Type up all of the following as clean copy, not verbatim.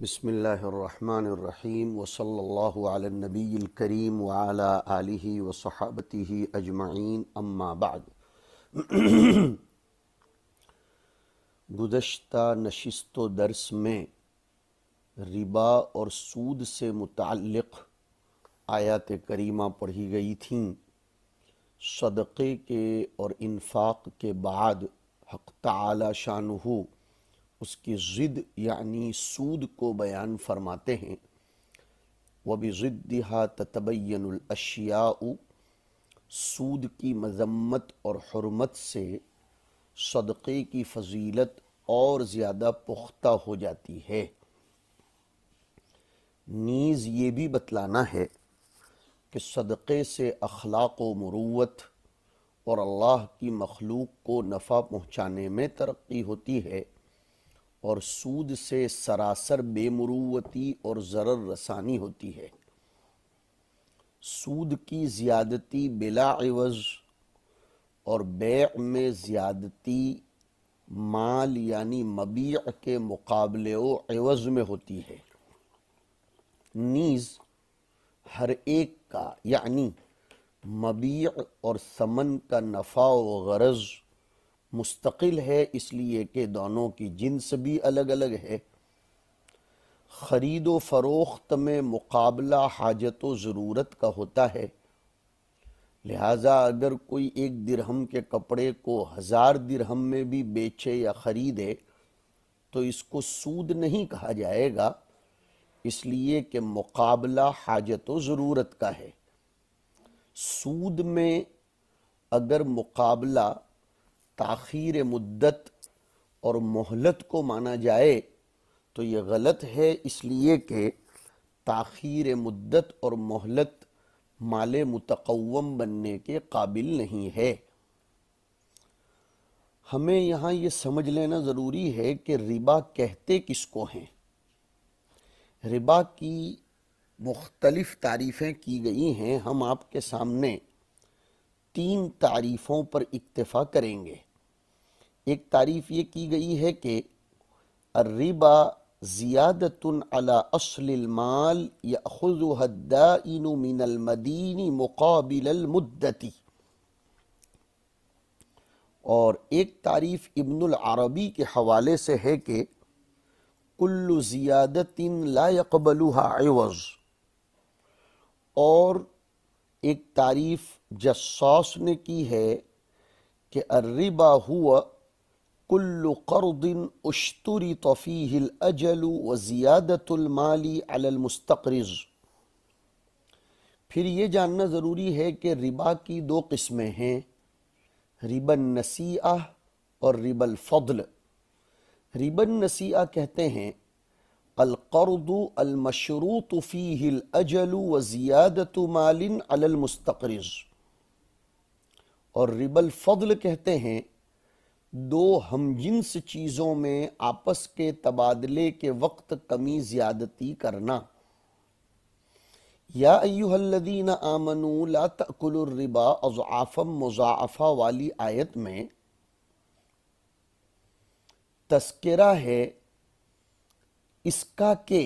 بسم اللہ الرحمن الرحیم وصلی اللہ علی النبی الکریم وعلی آلہ وصحابتہ اجمعین اما بعد۔ گزشتہ نشست و درس میں ربا اور سود سے متعلق آیات کریمہ پڑھی گئی تھیں۔ صدقے کے اور انفاق کے بعد حق تعالی شانہ اس کی ضد یعنی سود کو بیان فرماتے ہیں۔ وَبِضِدِّهَا تَتَبَيَّنُ الْأَشْيَاءُ، سود کی مذمت اور حرمت سے صدقے کی فضیلت اور زیادہ پختہ ہو جاتی ہے۔ نیز یہ بھی بتلانا ہے کہ صدقے سے اخلاق و مروت اور اللہ کی مخلوق کو نفع پہنچانے میں ترقی ہوتی ہے، اور سود سے سراسر بے مروتی اور ضرر رسانی ہوتی ہے۔ سود کی زیادتی بلا عوض اور بیع میں زیادتی مال یعنی مبیع کے مقابلے و عوض میں ہوتی ہے۔ نیز ہر ایک کا یعنی مبیع اور ثمن کا نفع و غرض مستقل ہے، اس لیے کہ دونوں کی جنس بھی الگ الگ ہے۔ خرید و فروخت میں مقابلہ حاجت و ضرورت کا ہوتا ہے، لہٰذا اگر کوئی 1 درہم کے کپڑے کو 1000 درہم میں بھی بیچے یا خریدے تو اس کو سود نہیں کہا جائے گا، اس لیے کہ مقابلہ حاجت و ضرورت کا ہے۔ سود میں اگر مقابلہ تاخیر مدت اور مہلت کو مانا جائے تو یہ غلط ہے، اس لیے کہ تاخیر مدت اور مہلت مال متقوم بننے کے قابل نہیں ہے۔ ہمیں یہاں یہ سمجھ لینا ضروری ہے کہ ربا کہتے کس کو ہیں۔ ربا کی مختلف تعریفیں کی گئی ہیں، ہم آپ کے سامنے 3 تعریفوں پر اکتفا کریں گے۔ ایک تعریف یہ کی گئی ہے کہ الربا زیادۃ علی اصل المال یأخذها الدائن من المدین مقابل المدت، اور ایک تعریف ابن العربی کے حوالے سے ہے کہ کل زیادۃ لا يقبلها عوض، اور ایک تعریف جصاص نے کی ہے کہ الربا ہوا کل قرض اشترط فیہ الاجل وزیادۃ المال علی المستقرض۔ پھر یہ جاننا ضروری ہے کہ ربا کی 2 قسمیں ہیں، ربا النسیئہ اور ربا الفضل۔ ربا النسیئہ کہتے ہیں القرض المشروط فیہ الاجل وزیادۃ مال علی المستقرض، اور ربا الفضل کہتے ہیں 2 ہم جنس چیزوں میں آپس کے تبادلے کے وقت کمی زیادتی کرنا۔ یا ایہا الذین آمنوا لا تأکلوا الربا اضعافا مضاعفہ والی آیت میں تذکرہ ہے اس کا کہ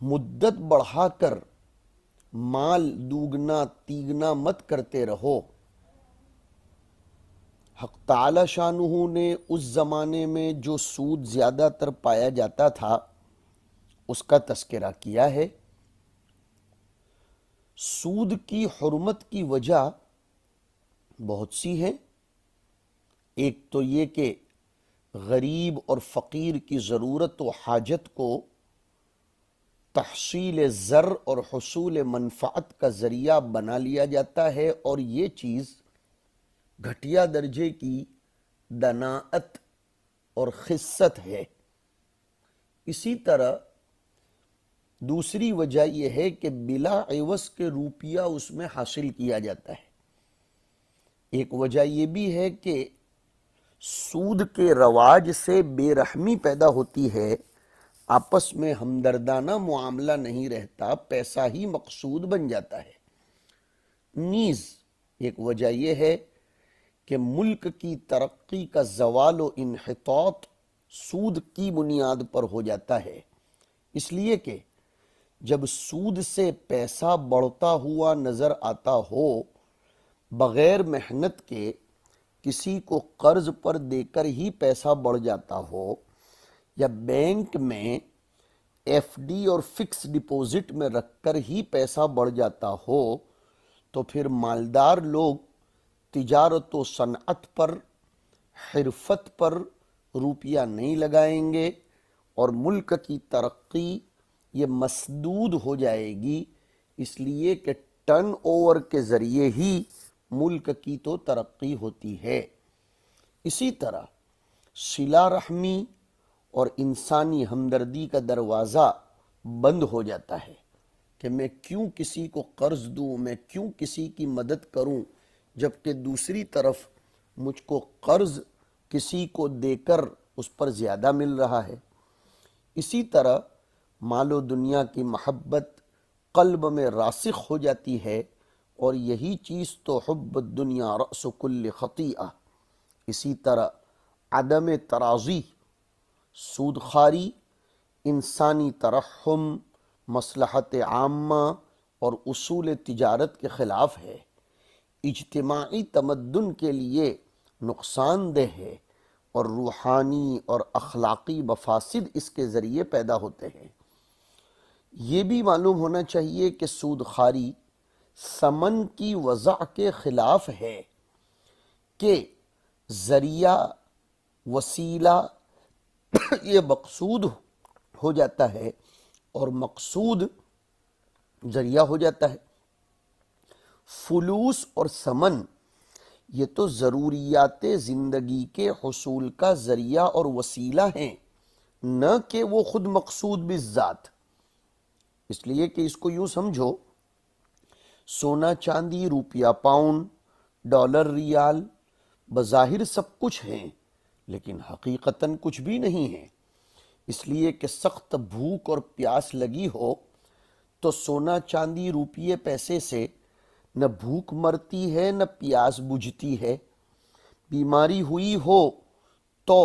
مدت بڑھا کر مال دوگنا تیگنا مت کرتے رہو۔ حق تعالی شانہ نے اس زمانے میں جو سود زیادہ تر پایا جاتا تھا اس کا تذکرہ کیا ہے۔ سود کی حرمت کی وجہ بہت سی ہیں۔ ایک تو یہ کہ غریب اور فقیر کی ضرورت و حاجت کو تحصیل زر اور حصول منفعت کا ذریعہ بنا لیا جاتا ہے، اور یہ چیز گھٹیا درجے کی دناءت اور خست ہے۔ اسی طرح دوسری وجہ یہ ہے کہ بلا عوض کے روپیہ اس میں حاصل کیا جاتا ہے۔ ایک وجہ یہ بھی ہے کہ سود کے رواج سے بے رحمی پیدا ہوتی ہے، آپس میں ہمدردانہ معاملہ نہیں رہتا، پیسہ ہی مقصود بن جاتا ہے۔ نیز ایک وجہ یہ ہے کہ ملک کی ترقی کا زوال و انحطاط سود کی بنیاد پر ہو جاتا ہے۔ اس لیے کہ جب سود سے پیسہ بڑھتا ہوا نظر آتا ہو، بغیر محنت کے کسی کو قرض پر دے کر ہی پیسہ بڑھ جاتا ہو، یا بینک میں ایف ڈی اور فکس ڈپوزٹ میں رکھ کر ہی پیسہ بڑھ جاتا ہو، تو پھر مالدار لوگ تجارت و صنعت پر، حرفت پر روپیہ نہیں لگائیں گے، اور ملک کی ترقی یہ مسدود ہو جائے گی، اس لیے کہ ٹرن اوور کے ذریعے ہی ملک کی تو ترقی ہوتی ہے۔ اسی طرح صلہ رحمی اور انسانی ہمدردی کا دروازہ بند ہو جاتا ہے کہ میں کیوں کسی کو قرض دوں، میں کیوں کسی کی مدد کروں، جبکہ دوسری طرف مجھ کو قرض کسی کو دے کر اس پر زیادہ مل رہا ہے۔ اسی طرح مال و دنیا کی محبت قلب میں راسخ ہو جاتی ہے، اور یہی چیز تو حب الدنیا رأس کل خطیئہ۔ اسی طرح عدم ترازی، سودخواری، انسانی ترحم، مصلحت عامہ اور اصول تجارت کے خلاف ہے، اجتماعی تمدن کے لیے نقصان دہ ہے، اور روحانی اور اخلاقی مفاسد اس کے ذریعے پیدا ہوتے ہیں۔ یہ بھی معلوم ہونا چاہیے کہ سودخواری ثمن کی وضع کے خلاف ہے کہ ذریعہ، وسیلہ یہ مقصود ہو جاتا ہے اور مقصود ذریعہ ہو جاتا ہے۔ فلوس اور ثمن یہ تو ضروریات زندگی کے حصول کا ذریعہ اور وسیلہ ہیں، نہ کہ وہ خود مقصود بالذات۔ اس لیے کہ اس کو یوں سمجھو، سونا چاندی، روپیہ پاؤنڈ، ڈالر ریال بظاہر سب کچھ ہیں، لیکن حقیقتاً کچھ بھی نہیں ہیں۔ اس لیے کہ سخت بھوک اور پیاس لگی ہو تو سونا چاندی روپیے پیسے سے نہ بھوک مرتی ہے نہ پیاس بجھتی ہے۔ بیماری ہوئی ہو تو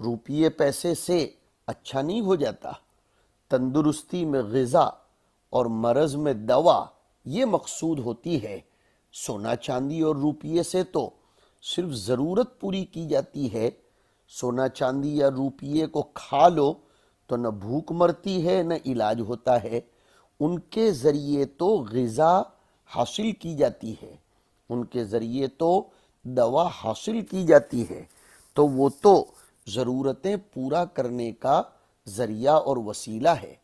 روپیے پیسے سے اچھا نہیں ہو جاتا۔ تندرستی میں غذا اور مرض میں دوا یہ مقصود ہوتی ہے۔ سونا چاندی اور روپیے سے تو صرف ضرورت پوری کی جاتی ہے۔ سونا چاندی یا روپیے کو کھا لو تو نہ بھوک مرتی ہے نہ علاج ہوتا ہے۔ ان کے ذریعے تو غذا حاصل کی جاتی ہے، ان کے ذریعے تو دوا حاصل کی جاتی ہے، تو وہ تو ضرورتیں پورا کرنے کا ذریعہ اور وسیلہ ہے۔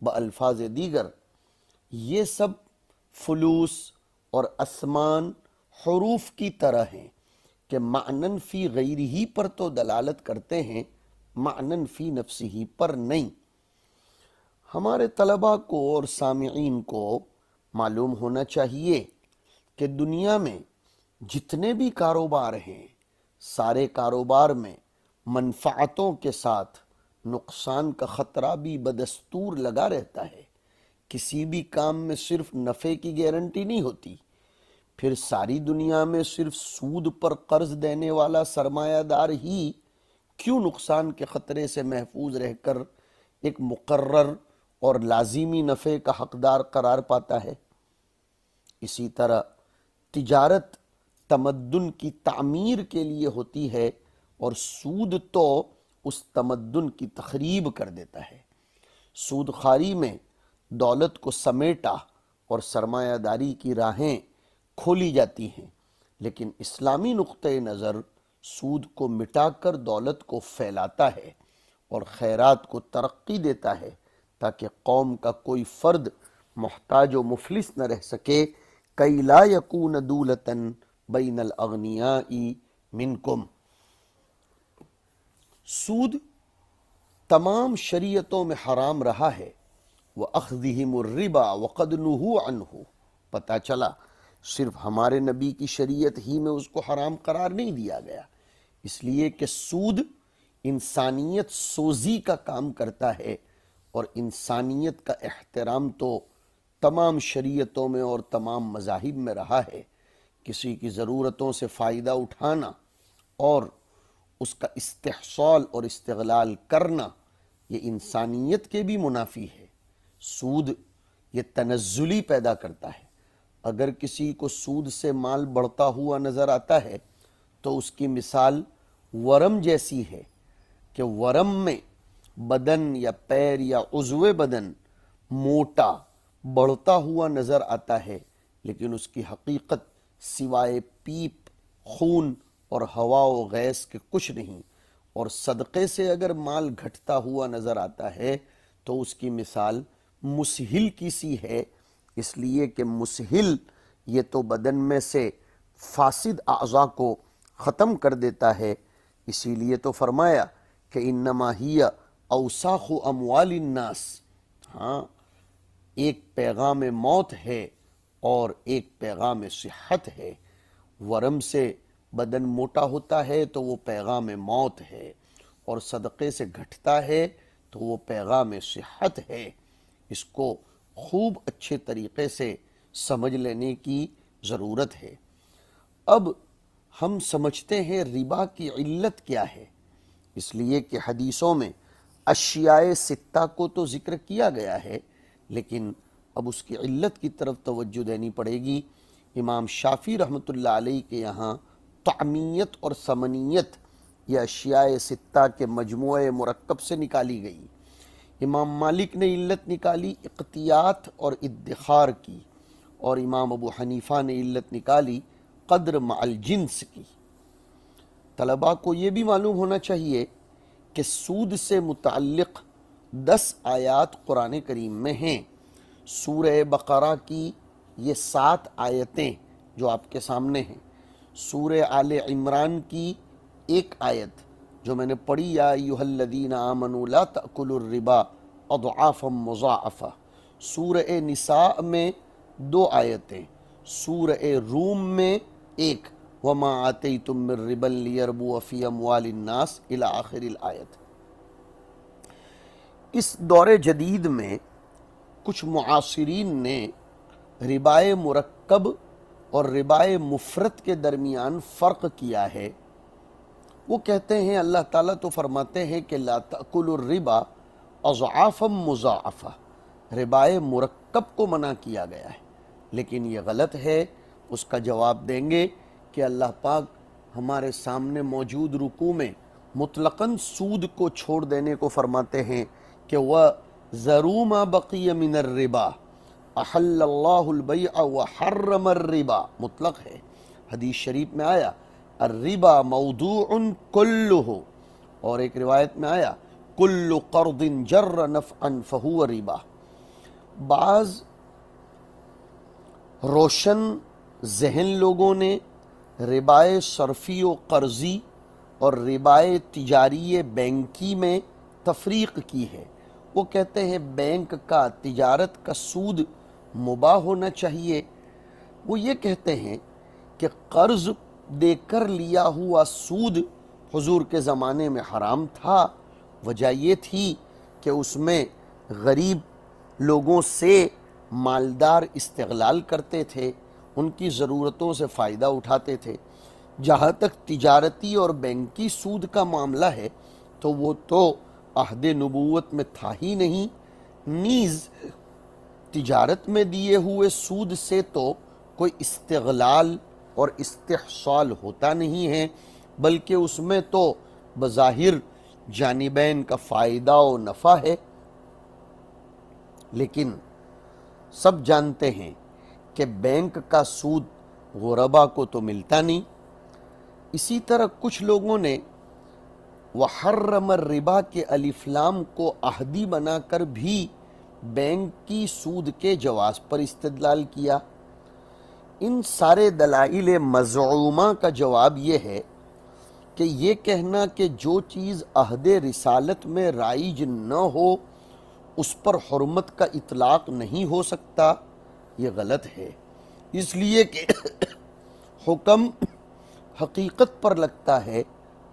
بالفاظ دیگر یہ سب فلوس اور اسمان حروف کی طرح ہیں کہ معنن فی غیر ہی پر تو دلالت کرتے ہیں، معنن فی نفس ہی پر نہیں۔ ہمارے طلباء کو اور سامعین کو معلوم ہونا چاہیے کہ دنیا میں جتنے بھی کاروبار ہیں، سارے کاروبار میں منفعتوں کے ساتھ نقصان کا خطرہ بھی بدستور لگا رہتا ہے۔ کسی بھی کام میں صرف نفع کی گارنٹی نہیں ہوتی۔ پھر ساری دنیا میں صرف سود پر قرض دینے والا سرمایہ دار ہی کیوں نقصان کے خطرے سے محفوظ رہ کر ایک مقرر اور لازمی نفع کا حقدار قرار پاتا ہے؟ اسی طرح تجارت تمدن کی تعمیر کے لیے ہوتی ہے، اور سود تو اس تمدن کی تخریب کر دیتا ہے۔ سود خواری میں دولت کو سمیٹا اور سرمایہ داری کی راہیں کھولی جاتی ہیں، لیکن اسلامی نقطۂ نظر سود کو مٹا کر دولت کو پھیلاتا ہے اور خیرات کو ترقی دیتا ہے، تاکہ قوم کا کوئی فرد محتاج و مفلس نہ رہ سکے۔ کئی لا یکون دولتاً بین الاغنیاء منکم۔ سود تمام شریعتوں میں حرام رہا ہے۔ وَأَخْذِهِمُ الرِّبَا وَقَدْ نُهُوا عَنْهُ۔ پتہ چلا صرف ہمارے نبی کی شریعت ہی میں اس کو حرام قرار نہیں دیا گیا، اس لیے کہ سود انسانیت سوزی کا کام کرتا ہے، اور انسانیت کا احترام تو تمام شریعتوں میں اور تمام مذاہب میں رہا ہے۔ کسی کی ضرورتوں سے فائدہ اٹھانا اور اس کا استحصال اور استغلال کرنا یہ انسانیت کے بھی منافی ہے۔ سود یہ تنزلی پیدا کرتا ہے۔ اگر کسی کو سود سے مال بڑھتا ہوا نظر آتا ہے تو اس کی مثال ورم جیسی ہے کہ ورم میں بدن یا پیر یا عضو بدن موٹا بڑھتا ہوا نظر آتا ہے، لیکن اس کی حقیقت سوائے پیپ، خون اور ہوا و گیس کے کچھ نہیں۔ اور صدقے سے اگر مال گھٹتا ہوا نظر آتا ہے تو اس کی مثال مسہل کی سی ہے، اس لیے کہ مسہل یہ تو بدن میں سے فاسد اعضاء کو ختم کر دیتا ہے۔ اسی لیے تو فرمایا کہ انما ہی اوساخ اموال الناس، ہاں ایک پیغام موت ہے اور ایک پیغام صحت ہے۔ ورم سے بدن موٹا ہوتا ہے تو وہ پیغام موت ہے، اور صدقے سے گھٹتا ہے تو وہ پیغام صحت ہے۔ اس کو خوب اچھے طریقے سے سمجھ لینے کی ضرورت ہے۔ اب ہم سمجھتے ہیں ربا کی علت کیا ہے، اس لیے کہ حدیثوں میں اشیاء ستہ کو تو ذکر کیا گیا ہے، لیکن اب اس کی علت کی طرف توجہ دینی پڑے گی۔ امام شافعی رحمۃ اللہ علیہ کے یہاں طعمیت اور ثمنیت یہ اشیاء ستہ کے مجموعہ مرکب سے نکالی گئی۔ امام مالک نے علت نکالی اقتیات اور ادخار کی، اور امام ابو حنیفہ نے علت نکالی قدر مع الجنس کی۔ طلباء کو یہ بھی معلوم ہونا چاہیے کہ سود سے متعلق 10 آیات قرآن کریم میں ہیں۔ سورہ بقرہ کی یہ 7 آیتیں جو آپ کے سامنے ہیں، سورہ آل عمران کی 1 آیت جو میں نے پڑھی، یا ایھا الذین آمنوا لا تأکلوا الربا اضعافا مضاعفا، سورہ نساء میں 2 آیتیں، سورہ روم میں 1، وما آتیتم من ربا لیربو فی اموال الناس الی آخر الآیت۔ اس دور جدید میں کچھ معاصرین نے ربائے مرکب اور ربائے مفرط کے درمیان فرق کیا ہے۔ وہ کہتے ہیں اللہ تعالیٰ تو فرماتے ہیں کہ لا تأکلوا الربا اضعافا مضاعفا، ربائے مرکب کو منع کیا گیا ہے، لیکن یہ غلط ہے۔ اس کا جواب دیں گے کہ اللہ پاک ہمارے سامنے موجود رکوع میں مطلقاً سود کو چھوڑ دینے کو فرماتے ہیں کہ وَذَرُوا مَا بَقِيَ مِنَ الرِّبَا أَحَلَّ اللَّهُ الْبَيْعَ وَحَرَّمَ الرِّبَا، مطلق ہے۔ حدیث شریف میں آیا الربا موضوع کلہ، اور ایک روایت میں آیا کل قرض جر نفعا فہو ربا۔ بعض روشن ذہن لوگوں نے ربائے صرفی و قرضی اور ربائے تجاری بینکی میں تفریق کی ہے۔ وہ کہتے ہیں بینک کا، تجارت کا سود مباح ہونا چاہیے۔ وہ یہ کہتے ہیں کہ قرض دے کر لیا ہوا سود حضور کے زمانے میں حرام تھا، وجہ یہ تھی کہ اس میں غریب لوگوں سے مالدار استغلال کرتے تھے، ان کی ضرورتوں سے فائدہ اٹھاتے تھے۔ جہاں تک تجارتی اور بینکی سود کا معاملہ ہے تو وہ تو عہد نبوت میں تھا ہی نہیں، نیز تجارت میں دیے ہوئے سود سے تو کوئی استغلال اور استحصال ہوتا نہیں ہے، بلکہ اس میں تو بظاہر جانبین کا فائدہ و نفع ہے۔ لیکن سب جانتے ہیں کہ بینک کا سود غربا کو تو ملتا نہیں۔ اسی طرح کچھ لوگوں نے وحرم الربا کے الف لام کو عہدی بنا کر بھی بینک کی سود کے جواز پر استدلال کیا۔ ان سارے دلائل مزعومہ کا جواب یہ ہے کہ یہ کہنا کہ جو چیز عہد رسالت میں رائج نہ ہو اس پر حرمت کا اطلاق نہیں ہو سکتا، یہ غلط ہے، اس لیے کہ حکم حقیقت پر لگتا ہے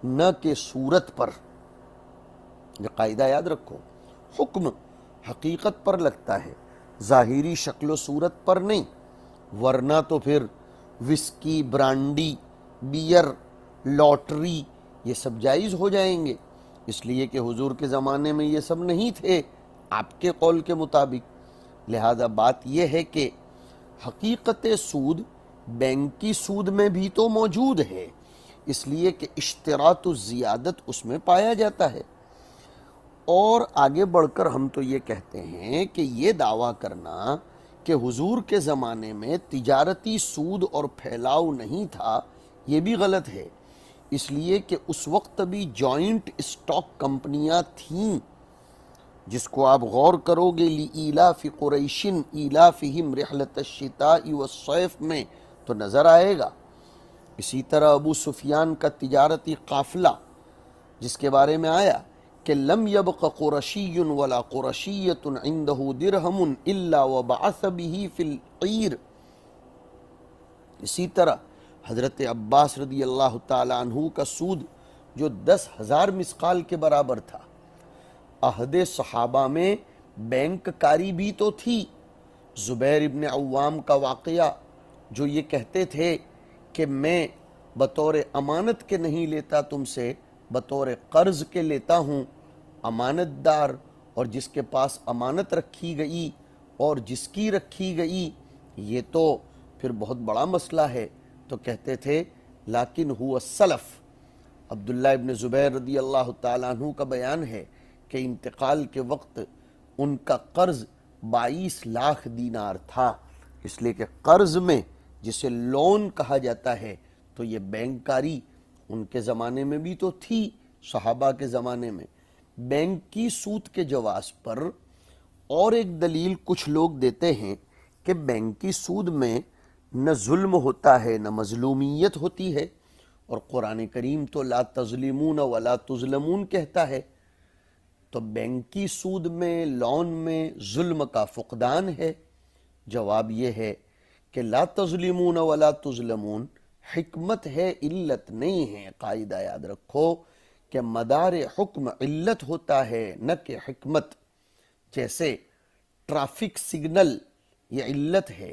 نہ کہ صورت پر۔ یہ قاعدہ یاد رکھو، حکم حقیقت پر لگتا ہے، ظاہری شکل و صورت پر نہیں، ورنہ تو پھر وسکی، برانڈی، بیئر، لاٹری یہ سب جائز ہو جائیں گے۔ اس لیے کہ حضور کے زمانے میں یہ سب نہیں تھے آپ کے قول کے مطابق۔ لہذا بات یہ ہے کہ حقیقت سود بینکی سود میں بھی تو موجود ہے، اس لیے کہ اشتراط الزیادت اس میں پایا جاتا ہے۔ اور آگے بڑھ کر ہم تو یہ کہتے ہیں کہ یہ دعویٰ کرنا کہ حضور کے زمانے میں تجارتی سود اور پھیلاؤ نہیں تھا، یہ بھی غلط ہے، اس لیے کہ اس وقت بھی جوائنٹ اسٹاک کمپنیاں تھیں، جس کو آپ غور کرو گے لِإِيلَافِ قُرَيْشٍ إِيلَافِهِمْ رِحْلَةَ الشِّتَاءِ وَالصَّيْفِ میں تو نظر آئے گا۔ اسی طرح ابو سفیان کا تجارتی قافلہ جس کے بارے میں آیا کہ لم يبق قرشی ولا قرشیۃ عنده درہم الا وبعث به فی العیر۔ اسی طرح حضرت عباس رضی اللہ تعالی عنہ کا سود جو 10,000 مسقال کے برابر تھا۔ عہد صحابہ میں بینک کاری بھی تو تھی۔ زبیر ابن عوام کا واقعہ جو یہ کہتے تھے کہ میں بطور امانت کے نہیں لیتا تم سے، بطور قرض کے لیتا ہوں۔ امانت دار اور جس کے پاس امانت رکھی گئی اور جس کی رکھی گئی، یہ تو پھر بہت بڑا مسئلہ ہے۔ تو کہتے تھے لیکن ہوا السلف۔ عبداللہ ابن زبیر رضی اللہ تعالیٰ عنہ کا بیان ہے کہ انتقال کے وقت ان کا قرض 22 لاکھ دینار تھا، اس لیے کہ قرض میں جسے لون کہا جاتا ہے تو یہ بینک کاری ان کے زمانے میں بھی تو تھی، صحابہ کے زمانے میں۔ بینکی سود کے جواز پر اور ایک دلیل کچھ لوگ دیتے ہیں کہ بینکی سود میں نہ ظلم ہوتا ہے نہ مظلومیت ہوتی ہے، اور قرآن کریم تو لا تظلمون ولا تظلمون کہتا ہے۔ تو بینکی سود میں لون میں ظلم کا فقدان ہے۔ جواب یہ ہے کہ لا تظلمون ولا تظلمون حکمت ہے، علت نہیں ہے۔ قاعدہ یاد رکھو کہ مدار حکم علت ہوتا ہے نہ کہ حکمت۔ جیسے ٹرافک سگنل یہ علت ہے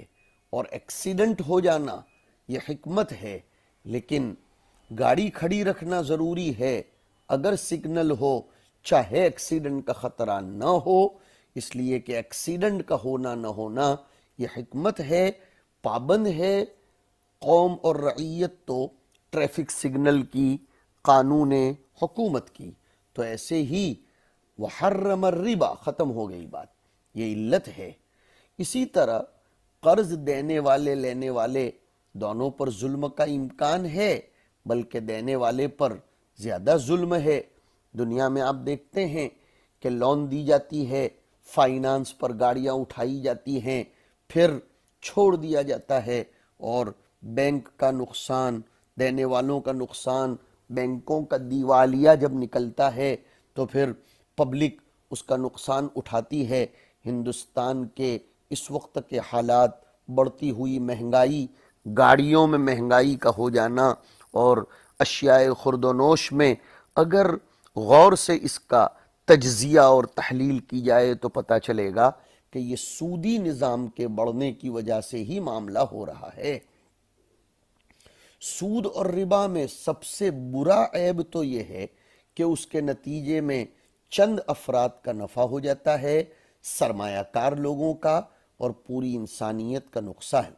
اور ایکسیڈنٹ ہو جانا یہ حکمت ہے، لیکن گاڑی کھڑی رکھنا ضروری ہے اگر سگنل ہو، چاہے ایکسیڈنٹ کا خطرہ نہ ہو، اس لیے کہ ایکسیڈنٹ کا ہونا نہ ہونا یہ حکمت ہے، پابند ہے قوم اور رعیت تو ٹریفک سگنل کی، قانون حکومت کی۔ تو ایسے ہی وحرم الربا، ختم ہو گئی بات، یہ علت ہے۔ اسی طرح قرض دینے والے لینے والے دونوں پر ظلم کا امکان ہے، بلکہ دینے والے پر زیادہ ظلم ہے۔ دنیا میں آپ دیکھتے ہیں کہ لون دی جاتی ہے، فائنانس پر گاڑیاں اٹھائی جاتی ہیں، پھر چھوڑ دیا جاتا ہے، اور بینک کا نقصان، دینے والوں کا نقصان، بینکوں کا دیوالیہ جب نکلتا ہے تو پھر پبلک اس کا نقصان اٹھاتی ہے۔ ہندوستان کے اس وقت کے حالات، بڑھتی ہوئی مہنگائی، گاڑیوں میں مہنگائی کا ہو جانا، اور اشیاء خرد و نوش میں اگر غور سے اس کا تجزیہ اور تحلیل کی جائے تو پتہ چلے گا کہ یہ سودی نظام کے بڑھنے کی وجہ سے ہی معاملہ ہو رہا ہے۔ سود اور ربا میں سب سے برا عیب تو یہ ہے کہ اس کے نتیجے میں چند افراد کا نفع ہو جاتا ہے، سرمایہ کار لوگوں کا اور پوری انسانیت کا نقصان۔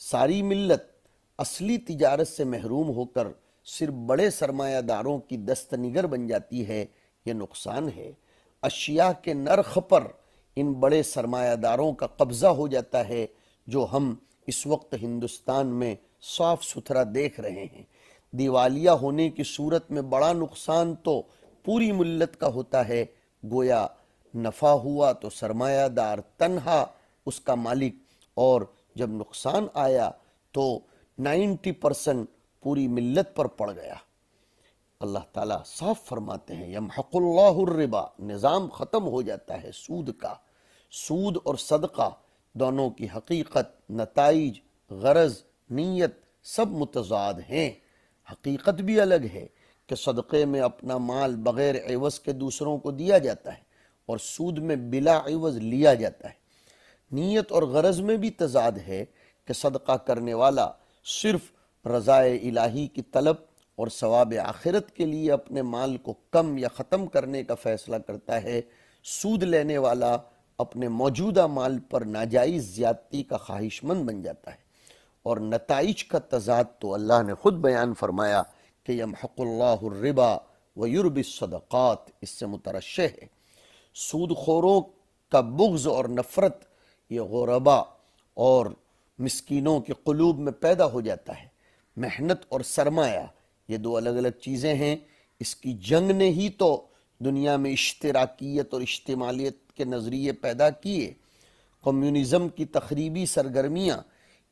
ساری ملت اصلی تجارت سے محروم ہو کر صرف بڑے سرمایہ داروں کی دست نگر بن جاتی ہے، یہ نقصان ہے۔ اشیاء کے نرخ پر ان بڑے سرمایہ داروں کا قبضہ ہو جاتا ہے، جو ہم اس وقت ہندوستان میں صاف ستھرا دیکھ رہے ہیں۔ دیوالیہ ہونے کی صورت میں بڑا نقصان تو پوری ملت کا ہوتا ہے، گویا نفع ہوا تو سرمایہ دار تنہا اس کا مالک، اور جب نقصان آیا تو 90% پوری ملت پر پڑ گیا۔ اللہ تعالیٰ صاف فرماتے ہیں یمحق اللہ الربا، نظام ختم ہو جاتا ہے سود کا۔ سود اور صدقہ دونوں کی حقیقت، نتائج، غرض، نیت سب متضاد ہیں۔ حقیقت بھی الگ ہے کہ صدقے میں اپنا مال بغیر عوض کے دوسروں کو دیا جاتا ہے، اور سود میں بلا عوض لیا جاتا ہے۔ نیت اور غرض میں بھی تضاد ہے کہ صدقہ کرنے والا صرف رضائے الہی کی طلب اور ثواب آخرت کے لیے اپنے مال کو کم یا ختم کرنے کا فیصلہ کرتا ہے، سود لینے والا اپنے موجودہ مال پر ناجائز زیادتی کا خواہش مند بن جاتا ہے۔ اور نتائج کا تضاد تو اللہ نے خود بیان فرمایا کہ یمحق اللہ الربا ویربی الصدقات، اس سے مترشح ہے۔ سود خوروں کا بغض اور نفرت یہ غربا اور مسکینوں کے قلوب میں پیدا ہو جاتا ہے۔ محنت اور سرمایہ یہ دو الگ الگ چیزیں ہیں، اس کی جنگ نے ہی تو دنیا میں اشتراکیت اور اجتماعیت کے نظریے پیدا کیے۔ کمیونزم کی تخریبی سرگرمیاں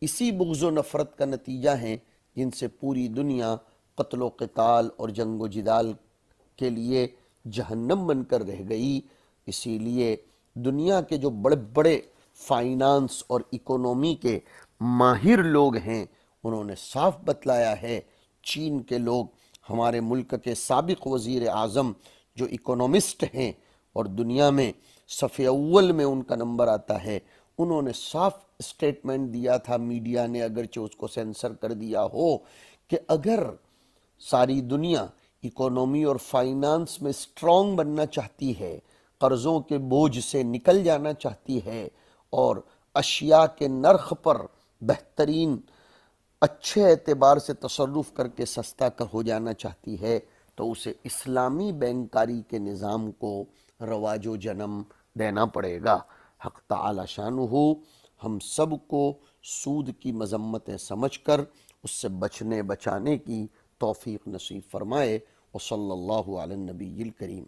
اسی بغض و نفرت کا نتیجہ ہیں جن سے پوری دنیا قتل و قتال اور جنگ و جدال کے لیے جہنم بن کر رہ گئی۔ اسی لیے دنیا کے جو بڑے بڑے فائنانس اور اکونومی کے ماہر لوگ ہیں انہوں نے صاف بتلایا ہے، چین کے لوگ، ہمارے ملک کے سابق وزیر اعظم جو اکونومسٹ ہیں اور دنیا میں صف اول میں ان کا نمبر آتا ہے، انہوں نے صاف اسٹیٹمنٹ دیا تھا، میڈیا نے اگرچہ اس کو سینسر کر دیا ہو، کہ اگر ساری دنیا اکونومی اور فائنانس میں سٹرونگ بننا چاہتی ہے، قرضوں کے بوجھ سے نکل جانا چاہتی ہے اور اشیاء کے نرخ پر بہترین اچھے اعتبار سے تصرف کر کے سستا ہو جانا چاہتی ہے، تو اسے اسلامی بینکاری کے نظام کو رواج و جنم دینا پڑے گا۔ حق تعالی شانہ ہم سب کو سود کی مذمتیں سمجھ کر اس سے بچانے کی توفیق نصیب فرمائے۔ وصلی اللہ علی النبی الکریم۔